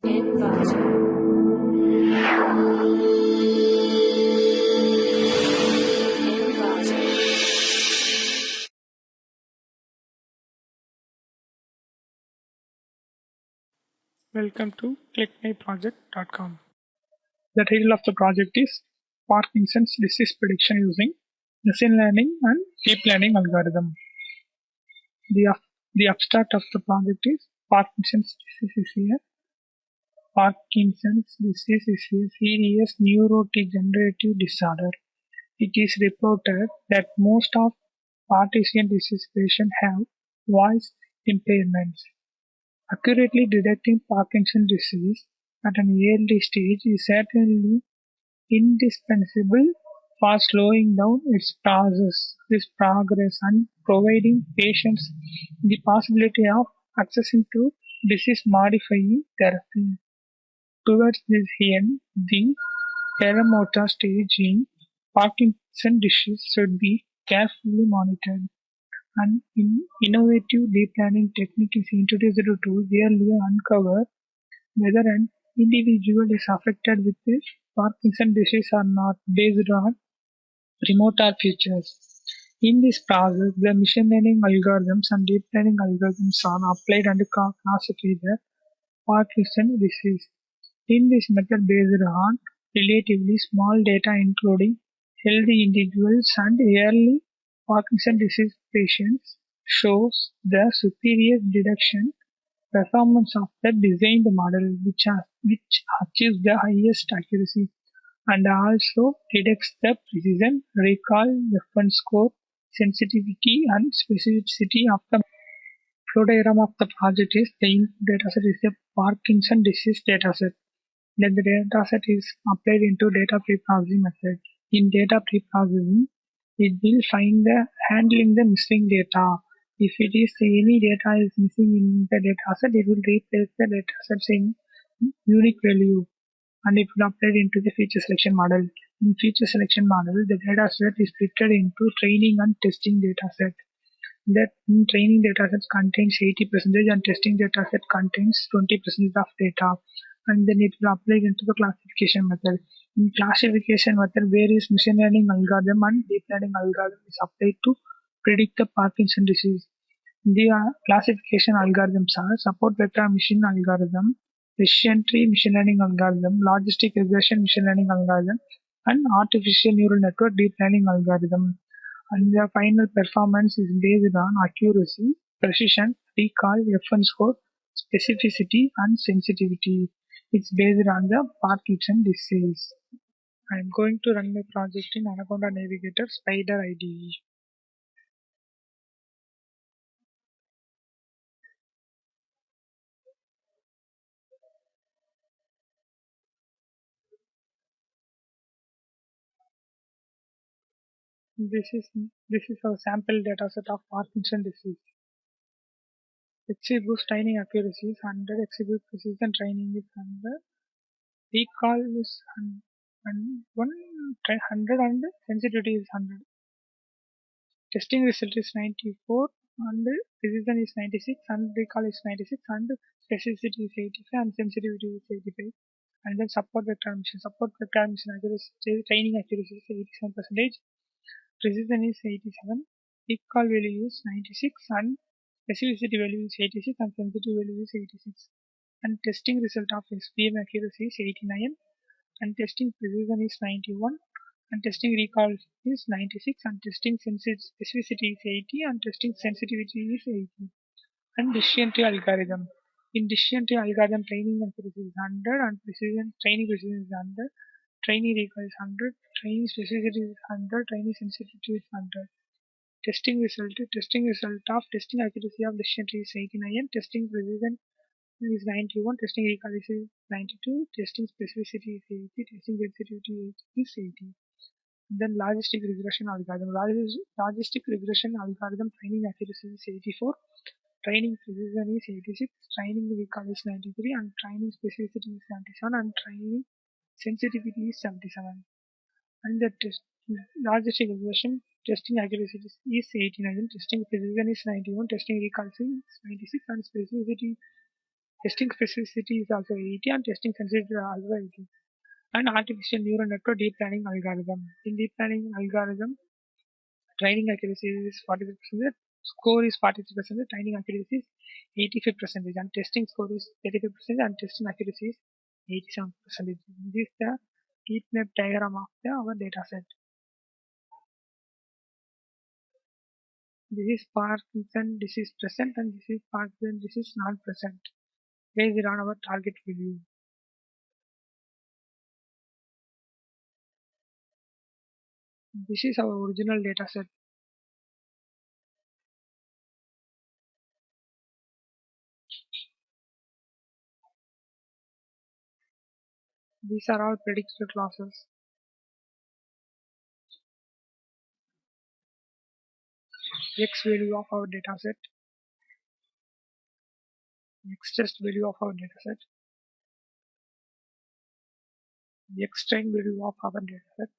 Inverter. Welcome to ClickMyProject.com. The title of the project is Parkinson's Disease Prediction Using Machine Learning and Deep Learning Algorithm. The abstract of the project is Parkinson's disease is a Parkinson's disease is a serious neurodegenerative disorder. It is reported that most of Parkinson's disease patients have voice impairments. Accurately detecting Parkinson's disease at an early stage is certainly indispensable for slowing down its progress and providing patients the possibility of accessing to disease-modifying therapy. Towards this end, the premotor stage in Parkinson's disease should be carefully monitored. An innovative deep learning technique is introduced to early uncover whether an individual is affected with this Parkinson's disease or not based on premotor features. In this process, the machine learning algorithms and deep learning algorithms are applied and classify the Parkinson's disease. In this method based on relatively small data including healthy individuals and early Parkinson's disease patients shows the superior detection performance of the designed model which achieves the highest accuracy and also detects the precision, recall, F1 score, sensitivity and specificity of the flow diagram of the project is the input dataset is a Parkinson's disease dataset. Then the dataset is applied into data pre-processing method. In data pre-processing, it will find the handling the missing data. If it is any data is missing in the dataset, it will replace the datasets in unique value and it will apply into the feature selection model. In feature selection model, the dataset is split into training and testing dataset. That training dataset contains 80% and testing dataset contains 20% of data. And then it will apply into the classification method. In classification method, various machine learning algorithm and deep learning algorithm is applied to predict the Parkinson's disease. The classification algorithms are support vector machine algorithm, decision tree machine learning algorithm, logistic regression machine learning algorithm, and artificial neural network deep learning algorithm. And the final performance is based on accuracy, precision, recall, F1 score, specificity, and sensitivity. It's based on the Parkinson disease. I am going to run my project in Anaconda Navigator Spider IDE. This is a sample dataset of Parkinson disease. XGBoost training accuracy is 100, XGBoost precision training is 100, recall is 100 and sensitivity is 100. Testing result is 94 and precision is 96 and recall is 96 and specificity is 85 and sensitivity is 85. And then support vector mission accuracy, training accuracy is 87%, precision is 87, recall value is 96 and specificity value is 86 and sensitivity value is 86. And testing result of SPM accuracy is 89 and testing precision is 91 and testing recall is 96 and testing specificity is 80 and testing sensitivity is 80. And decision tree algorithm. In decision tree algorithm, training accuracy is 100 and training precision is 100, training recall is 100, training specificity is 100, training sensitivity is 100. Testing result of testing accuracy of decision tree is 89, testing precision is 91, testing recall is 92, testing specificity is 80, testing sensitivity is 80. Then logistic regression algorithm. Logistic regression algorithm training accuracy is 84, training precision is 86, training recall is 93, and training specificity is 77, and training sensitivity is 77. And the logistic regression testing accuracy is 89, testing precision is 91, testing recall is 96, and specificity Testing specificity is also 80 and testing sensitivity is also 80. And artificial neural network deep learning algorithm. In deep learning algorithm, training accuracy is 43%, score is 43%, training accuracy is 85%, and testing score is 35%, and testing accuracy is 87%. This is the heat map diagram of our data set. This is Parkinson disease present, and this is Parkinson disease not present, based on our target value. This is our original data set. These are all predicted classes. X value of our data set, X test value of our data set, X train value of our data set,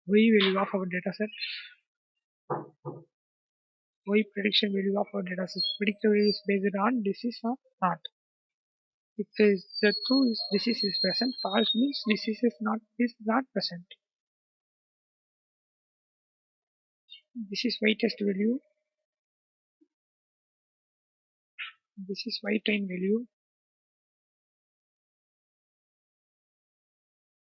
Y value of our data set, Y prediction value of our data set. Predictor is based on disease or not. If the true is disease is present, false means disease is not present. This is Y test value. This is Y train value.